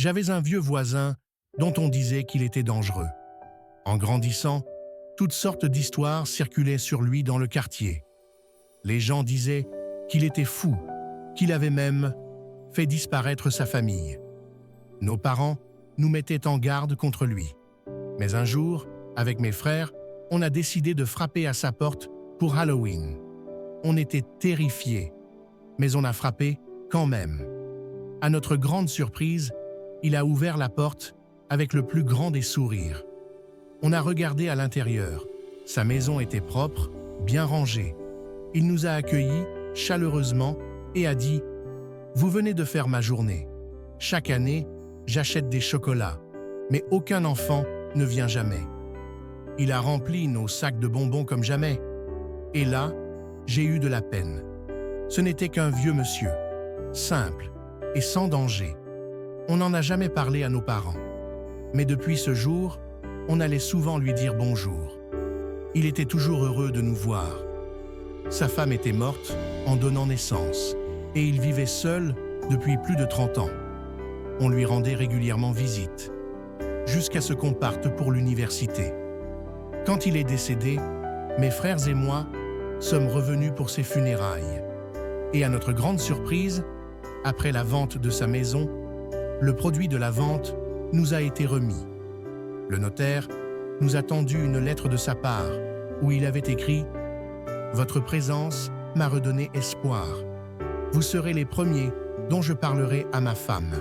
J'avais un vieux voisin dont on disait qu'il était dangereux. En grandissant, toutes sortes d'histoires circulaient sur lui dans le quartier. Les gens disaient qu'il était fou, qu'il avait même fait disparaître sa famille. Nos parents nous mettaient en garde contre lui. Mais un jour, avec mes frères, on a décidé de frapper à sa porte pour Halloween. On était terrifiés, mais on a frappé quand même. À notre grande surprise, il a ouvert la porte avec le plus grand des sourires. On a regardé à l'intérieur. Sa maison était propre, bien rangée. Il nous a accueillis chaleureusement et a dit « Vous venez de faire ma journée. Chaque année, j'achète des chocolats, mais aucun enfant ne vient jamais. » Il a rempli nos sacs de bonbons comme jamais. Et là, j'ai eu de la peine. Ce n'était qu'un vieux monsieur, simple et sans danger. On n'en a jamais parlé à nos parents. Mais depuis ce jour, on allait souvent lui dire bonjour. Il était toujours heureux de nous voir. Sa femme était morte en donnant naissance et il vivait seul depuis plus de 30 ans. On lui rendait régulièrement visite, jusqu'à ce qu'on parte pour l'université. Quand il est décédé, mes frères et moi sommes revenus pour ses funérailles. Et à notre grande surprise, après la vente de sa maison, le produit de la vente nous a été remis. Le notaire nous a tendu une lettre de sa part où il avait écrit « Votre présence m'a redonné espoir. Vous serez les premiers dont je parlerai à ma femme.